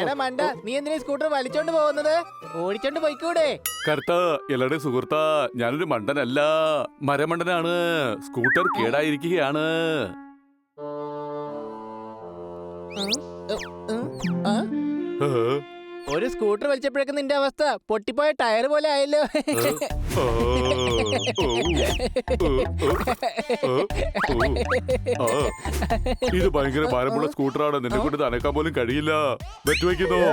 എടാ മണ്ട, നീ എന്തിനാ സ്കൂട്ടർ വലിച്ചോണ്ട് പോകുന്നത്? ഓടിച്ചോണ്ട് പോയിക്കൂടെ? കറുത്ത എല്ലാടെ സുഹൃത്താ, ഞാനൊരു മണ്ടനല്ല, മരമണ്ടനാണ്. സ്കൂട്ടർ കേടായിരിക്കുകയാണ്. ഒരു സ്കൂട്ടർ വലിച്ചപ്പോഴേക്കും നിന്റെ അവസ്ഥ പൊട്ടിപ്പോയ ടയർ പോലെ ആയല്ലോ. ഇത് ഭയങ്കര ഭാരമുള്ള സ്കൂട്ടറാണ്, നിന്നെ കൊണ്ട് നനക്കാൻ പോലും കഴിയില്ല. ബെറ്റ് വയ്ക്കുന്നോ?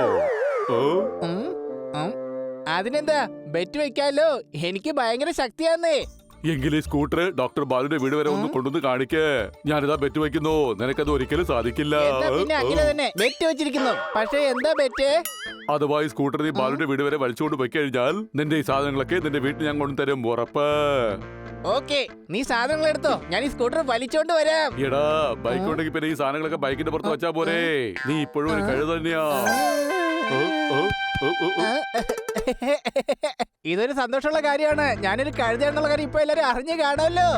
അതിനെന്താ, ബെറ്റ് വെക്കാലോ, എനിക്ക് ഭയങ്കര ശക്തിയാന്നേ. എങ്കിൽ ഈ സ്കൂട്ടർ ഡോക്ടർ ബാലുന്റെ വീട് വരെ ഒന്ന് കൊണ്ടുവന്ന് കാണിക്കേ. ഞാനിതാ ബെറ്റ് വയ്ക്കുന്നു, നിനക്കത് ഒരിക്കലും സാധിക്കില്ല. പിന്നെ അങ്ങനെ തന്നെ ബെറ്റ് വെച്ചിരിക്കുന്നു. പക്ഷെ എന്താ ബെറ്റ്? അഥവാ ഈ സ്കൂട്ടർ നീ ബാലുന്റെ വീട് വരെ വലിച്ചുകൊണ്ട് പോയി കഴിഞ്ഞാൽ നിന്റെ ഈ സാധനങ്ങളൊക്കെ നിന്റെ വീട്ടിൽ ഞാൻ കൊണ്ടുതരും, ഉറപ്പ്. ഓക്കെ, നീ സാധനങ്ങൾ എടുത്തോ, ഞാൻ ഈ സ്കൂട്ടർ വലിച്ചോണ്ട് വരാം. എടാ, ബൈക്ക് ഉണ്ടെങ്കിൽ പിന്നെ ഈ സാധനങ്ങളൊക്കെ ബൈക്കിന്റെ പുറത്ത് വെച്ചാ പോരെ. നീ ഇപ്പോഴും ഒരു കഴുത തന്നെയാ. ഇതൊരു സന്തോഷമുള്ള കാര്യമാണ്. ഞാനൊരു കഴുതയാണെന്നുള്ള കാര്യം ഇപ്പൊ എല്ലാരും അറിഞ്ഞു കാണുമല്ലോ.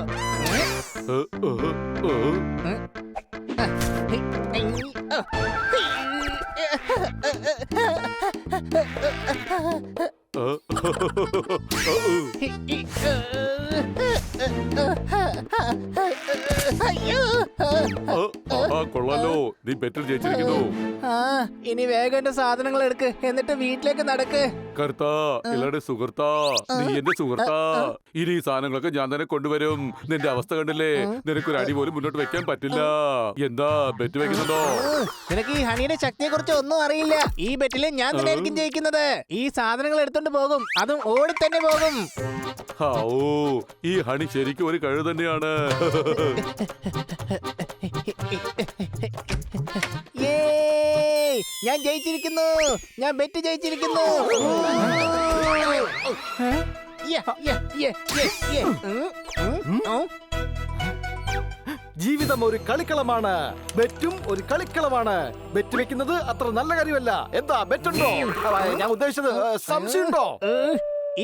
കൊള്ളാലോ, നീ ബെറ്റർ ജയിച്ചിരിക്കുന്നു. ഇനി വേഗം എന്റെ സാധനങ്ങൾ എടുക്ക്, എന്നിട്ട് വീട്ടിലേക്ക് നടക്ക്. കർത്താ, എല്ലാവരുടെ സുഹൃത്താ, നീ എന്റെ സുഹൃത്താ. ഇനി ഈ സാധനങ്ങളൊക്കെ ഞാൻ തന്നെ കൊണ്ടുവരും. നിന്റെ അവസ്ഥ കണ്ടില്ലേ, നിനക്കൊരു അടി പോലും മുന്നോട്ട് വെക്കാൻ പറ്റില്ല. എന്താ, ബെറ്റ് വെക്കുന്നുണ്ടോ? നിനക്ക് ഈ ഹണിയുടെ ശക്തിയെ കുറിച്ച് ഒന്നും അറിയില്ല. ഈ ബെറ്റില് ഞാൻ തന്നെ ആയിരിക്കും ജയിക്കുന്നത്. ഈ സാധനങ്ങൾ എടുത്തോണ്ട് പോകും, അതും ഓടി തന്നെ പോകും. ഓ, ഈ ഹണി ശരിക്കും ഒരു കഴിവ് തന്നെയാണ്. ഞാൻ ജയിച്ചിരിക്കുന്നു, ഞാൻ ബെറ്റ് ജയിച്ചിരിക്കുന്നു. ജീവിതം ഒരു കളിക്കളമാണ്, ബെറ്റും ഒരു കളിക്കളമാണ്. ബെറ്റ് വെക്കുന്നത് അത്ര നല്ല കാര്യമല്ല. എന്താ, ബെറ്റുണ്ടോ? ഞാൻ ഉദ്ദേശിച്ചത് സംശയമുണ്ടോ?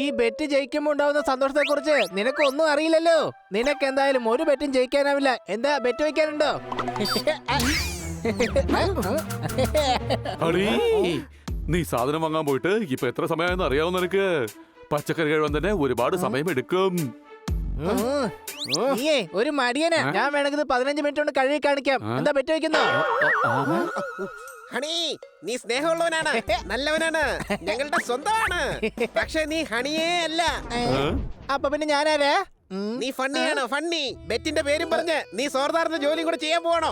ഈ ബെറ്റ് ജയിക്കുമ്പോ ഉണ്ടാവുന്ന സന്തോഷത്തെ കുറിച്ച് നിനക്ക് ഒന്നും അറിയില്ലല്ലോ. നിനക്ക് എന്തായാലും ഒരു ബെറ്റും ജയിക്കാനാവില്ല. എന്താ, ബെറ്റ് വെക്കാനുണ്ടോ? ഹണി, നീ സാധനം വാങ്ങാൻ പോയിട്ട് ഇപ്പൊ എത്ര സമയമായെന്ന് അറിയാവുന്ന നിനക്ക്? പച്ചക്കറി കഴിവാൻ തന്നെ ഒരുപാട് സമയം എടുക്കും. നീയേ ഒരു മടിയനാ. ഞാൻ വേണമെങ്കിൽ 15 മിനിറ്റ് കൊണ്ട് കഴുകി കാണിക്കാം. എന്താ, ബെറ്റ് വെക്കുന്നോ? ഹണി, നീ സ്നേഹമുള്ളവനാണ്, നല്ലവനാണ്, ഞങ്ങളുടെ സ്വന്തമാണ്. പക്ഷെ നീ ഹണിയേ അല്ല. അപ്പൊ പിന്നെ ഞാനാരാ? നീ ഫണ്ണിയാണ്, ഫണ്ണി. ബെറ്റിന്റെ പേരും പറഞ്ഞ് നീ സോർദാറിന്റെ ജോലിയും കൂടെ ചെയ്യാൻ പോകണോ?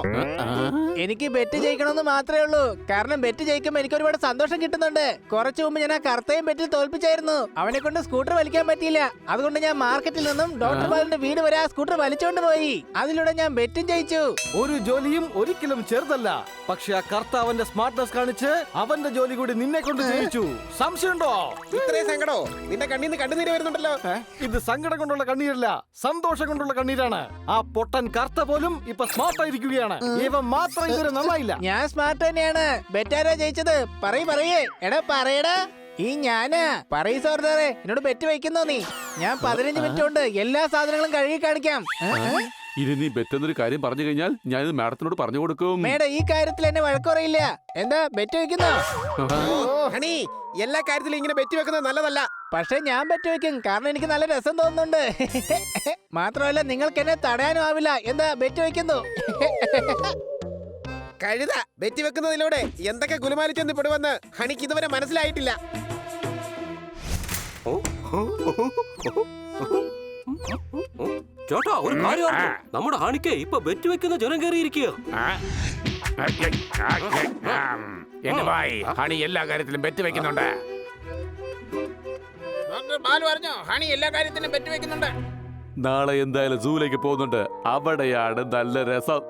എനിക്ക് ബെറ്റ് ജയിക്കണമെന്ന് മാത്രമേ ഉള്ളൂ. കാരണം ബെറ്റ് ജയിക്കുമ്പോ എനിക്ക് ഒരുപാട് സന്തോഷം കിട്ടുന്നുണ്ട്. കുറച്ചു മുമ്പ് ഞാൻ ആ കർത്തയും ബെറ്റിൽ തോൽപ്പിച്ചായിരുന്നു. അവനെ കൊണ്ട് സ്കൂട്ടർ വലിക്കാൻ പറ്റിയില്ല. അതുകൊണ്ട് ഞാൻ മാർക്കറ്റിൽ നിന്നും ഡോക്ടർ ബാലിന്റെ വീട് വരെ ആ സ്കൂട്ടർ വലിച്ചോണ്ട് പോയി. അതിലൂടെ ഞാൻ ബെറ്റും ജയിച്ചു. ഒരു ജോലിയും ഒരിക്കലും ചെറുതല്ല. പക്ഷെ ആ കർത്താവന്റെ സ്മാർട്ട്നെസ് കാണിച്ച് അവന്റെ ജോലി കൂടി നിന്നെ കൊണ്ട് ജയിച്ചു. സംശയമുണ്ടോ? ഇത്രയും സങ്കടോ? നിന്റെ കണ്ണീന്ന് കണ്ണുനീര് വരുന്നുണ്ടല്ലോ. ഇത് സങ്കടം കൊണ്ടുള്ള കണ്ണീരല്ല, സന്തോഷം കൊണ്ടുള്ള കണ്ണീരാണ്. ആ പൊട്ടൻ കർത്ത പോലും ഇപ്പൊ സ്മാർട്ട് ആയിരിക്കുകയാണ്. ഇവൻ മാത്രം ഇതുവരെ നന്നായില്ല. ഞാൻ സ്മാർട്ട് തന്നെയാണ്. ബെറ്റാരാ ജയിച്ചത്? പറയേ. എടാ പറയടാ. ഈ ഞാനാ. പറയ് സോർദാറെ, എന്നോട് ബെറ്റ് വയ്ക്കുന്നോ നീ? ഞാൻ 15 മിനിറ്റ് കൊണ്ട് എല്ലാ സാധനങ്ങളും കഴുകി കാണിക്കാം. ഇനി നീ ബെറ്റെന്നൊരു കാര്യം പറഞ്ഞു കഴിഞ്ഞാൽ ഞാനിത് മാഡത്തിനോട് പറഞ്ഞു കൊടുക്കും. മേഡം ഈ കാര്യത്തിൽ എന്നെ വഴക്കുറയില്ല. എന്താ, ബെറ്റ് വെക്കുന്നോ? ഹണി, എല്ലാ കാര്യത്തിലും ഇങ്ങനെ ബെറ്റ് വെക്കുന്നത് നല്ലതല്ല. പക്ഷെ ഞാൻ ബെറ്റ് വെക്കും, കാരണം എനിക്ക് നല്ല രസം തോന്നുന്നുണ്ട്. മാത്രമല്ല നിങ്ങൾക്ക് എന്നെ തടയാനും ആവില്ല. എന്താ, ബെറ്റ് വെക്കുന്നു? കഴുത, ബെറ്റ് വെക്കുന്നതിലൂടെ എന്തൊക്കെ ഗുലുമാലിച്ചെന്ന് പെടുവെന്ന് ഹണിക്ക് ഇതുവരെ മനസ്സിലായിട്ടില്ല. ചേട്ടാ, ഒരു കാര്യം, നമ്മുടെ ഹണിക്ക് ഇപ്പൊ ബെറ്റ് വെക്കുന്ന ജ്വരം കയറിയിരിക്കുക. എന്റെ ഭായ്, ഹണി എല്ലാ കാര്യത്തിലും ബെറ്റ് വെക്കുന്നുണ്ട്. ഹണി എല്ലാ കാര്യത്തിലും ബെറ്റ് വെക്കുന്നുണ്ട്. നാളെ എന്തായാലും സൂയിലേക്ക് പോകുന്നുണ്ട്. അവിടെയാണ് നല്ല രസം.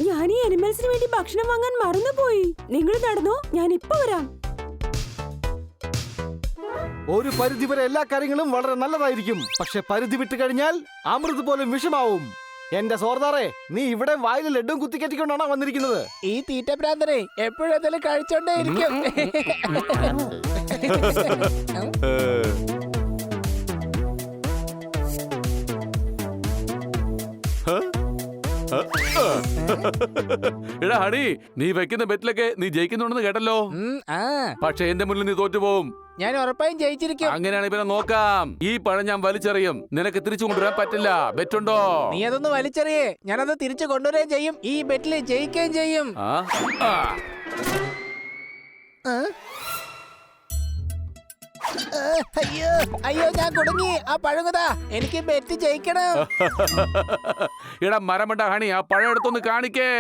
ഞാൻ ഈ അനിമൽസിന് വേണ്ടി ഭക്ഷണം വാങ്ങാൻ മറന്നുപോയി. നിങ്ങൾ നടന്നോ, ഞാൻ ഇപ്പൊ വരാം. ഒരു പരിധി വരെ എല്ലാ കാര്യങ്ങളും വളരെ നല്ലതായിരിക്കും. പക്ഷെ പരിധി വിട്ട് കഴിഞ്ഞാൽ അമൃത് പോലും വിഷമാവും. എന്റെ സോർദാറേ, നീ ഇവിടെ വായിൽ ലഡും കുത്തിക്കറ്റിക്കൊണ്ടാണോ വന്നിരിക്കുന്നത്? ഈ തീറ്റ ഭ്രാന്തനെ എപ്പോഴും എന്തെങ്കിലും കഴിച്ചോണ്ടേ ഇരിക്കും. എടാ ഹണി, നീ വെക്കുന്ന ബെറ്റിലൊക്കെ നീ ജയിക്കുന്നുണ്ടെന്ന് കേട്ടല്ലോ. ആ പക്ഷെ എന്റെ മുന്നിൽ നീ തോറ്റുപോകും. ഞാൻ ഉറപ്പായും ജയിച്ചിരിക്കും. അങ്ങനെയാണ് ഇവരെ നോക്കാം. ഈ പഴം ഞാൻ വലിച്ചെറിയും. നിനക്ക് തിരിച്ചു കൊണ്ടുവരാൻ പറ്റില്ല. ബെറ്റുണ്ടോ? നീ അതൊന്ന് വലിച്ചെറിയേ, ഞാനത് തിരിച്ചു കൊണ്ടുവരികയും ചെയ്യും. ഈ ബെറ്റിൽ ജയിക്കുകയും ചെയ്യും. ആ? ആ. അയ്യോ അയ്യോ, ഞാൻ കുടുങ്ങി. ആ പഴകുതാ, എനിക്ക് ബെറ്റ് ജയിക്കണം. എടാ മരമണ്ട ഹണി, ആ പഴം എടുത്തൊന്ന് കാണിക്കേ.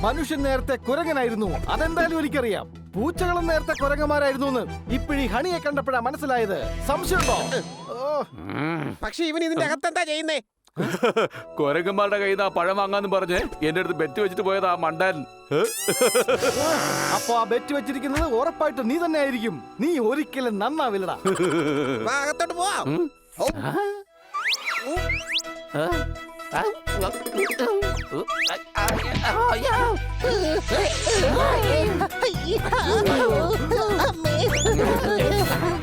മനുഷ്യൻ നേരത്തെ കുരങ്ങനായിരുന്നു, അതെന്തായാലും എനിക്കറിയാം. പൂച്ചകളും നേരത്തെ കുരങ്ങന്മാരായിരുന്നു എന്ന് ഇപ്പോഴീ ഹണിയെ കണ്ടപ്പോഴാ മനസ്സിലായത്. സംശയമുണ്ടോ? പക്ഷെ ഇവൻ ഇതിന്റെ അകത്തെന്താ ചെയ്യുന്നേ? കൊരങ്ങന്മാരുടെ കയ്യിൽ നിന്ന് ആ പഴം വാങ്ങാന്ന് പറഞ്ഞ് എന്റെ അടുത്ത് ബെറ്റ് വെച്ചിട്ട് പോയതാ മണ്ടൻ. അപ്പൊ ആ ബെറ്റ് വെച്ചിരിക്കുന്നത് ഉറപ്പായിട്ട് നീ തന്നെ ആയിരിക്കും. നീ ഒരിക്കലും നന്നാവില്ലടാ. വാ, അകത്തോട്ട് പോവാം.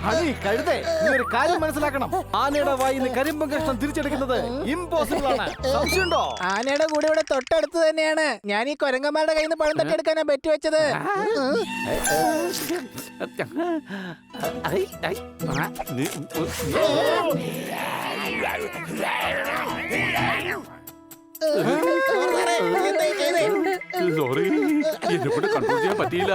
ഹണി കഴുതേ, നീ ഒരു കാര്യം മനസ്സിലാക്കണം. ആനയുടെ വായിന്ന് കരിമ്പം കഷ്ണം തിരിച്ചെടുക്കുന്നത് ഇമ്പോസിബിൾ ആണ്. സംശയമുണ്ടോ? ആനയുടെ കൂടെ ഇവിടെ തൊട്ടടുത്ത് തന്നെയാണ്. ഞാൻ ഈ കൊരങ്ങന്മാരുടെ കയ്യിൽ നിന്ന് പഴം തട്ടിയെടുക്കാനാ ബെറ്റ് വെച്ചത്. സോറി, എന്നെ കൊണ്ട് കൺട്രോൾ ചെയ്യാൻ പറ്റിയില്ല.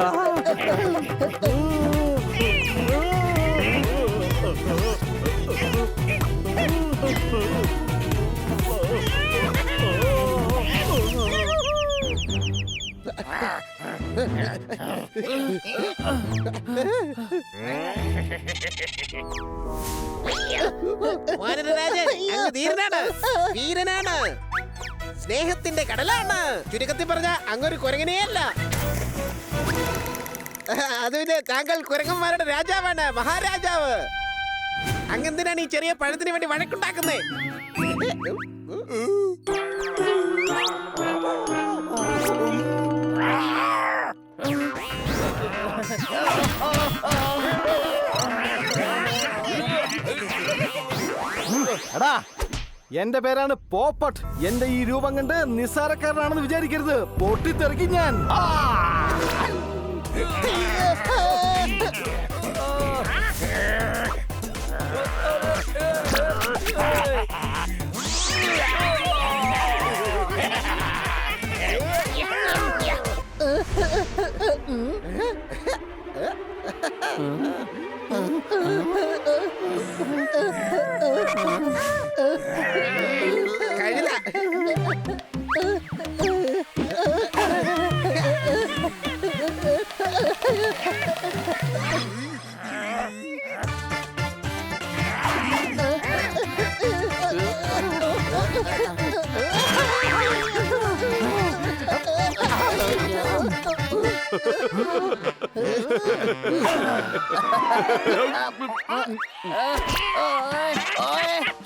വാനരരാജൻ അങ്ങ് ധീരനാണ്, വീരനാണ്, സ്നേഹത്തിന്റെ കടലാണ്. ചുരുക്കത്തിൽ പറഞ്ഞ അങ്ങൊരു കുരങ്ങനേ അല്ല. അത് പിന്നെ താങ്കൾ കുരങ്ങന്മാരുടെ രാജാവാണ്, മഹാരാജാവ്. അങ്ങെന്തിനാണ് ഈ ചെറിയ പഴത്തിന് വേണ്ടി വഴക്കുണ്ടാക്കുന്നേ? എടാ, എന്റെ പേരാണ് പോപ്പട്ട്. എന്റെ ഈ രൂപം കണ്ട് നിസ്സാരക്കാരനാണെന്ന് വിചാരിക്കരുത്. പൊട്ടിത്തെറിക്കും ഞാൻ. കഴുത.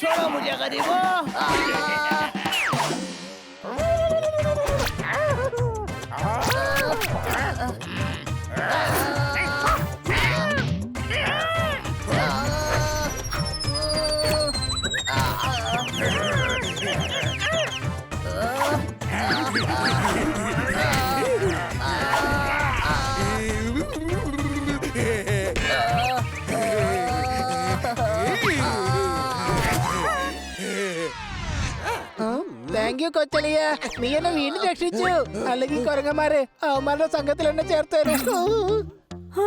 छोड़ो मुझे गरीबों। കൊച്ചളിയ. നീ എന്നെ വീണ്ടും രക്ഷിച്ചു. അല്ലെങ്കിൽ കുരങ്ങന്മാര് അവന്മാരുടെ സംഘത്തിൽ എന്നെ ചേർത്തേനെ. ആ?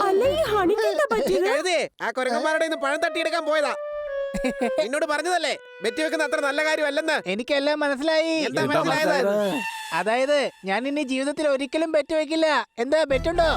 അല്ല ഈ ഹണിക്ക് എന്താ നീ പറ്റിയത്? കഴുതേ ആ കുരങ്ങന്മാരുടെ നിന്ന് പഴം തട്ടിയെടുക്കാൻ പോയതാ. എന്നോട് പറഞ്ഞതല്ലേ ബെറ്റ് വെക്കുന്ന അത്ര നല്ല കാര്യമല്ലെന്ന്. എനിക്കെല്ലാം മനസ്സിലായി. എന്താ മനസ്സിലായത്? അതായത് ഞാൻ ഇനി ജീവിതത്തിൽ ഒരിക്കലും ബെറ്റ് വെക്കില്ല. എന്താ ബെറ്റുണ്ടോ?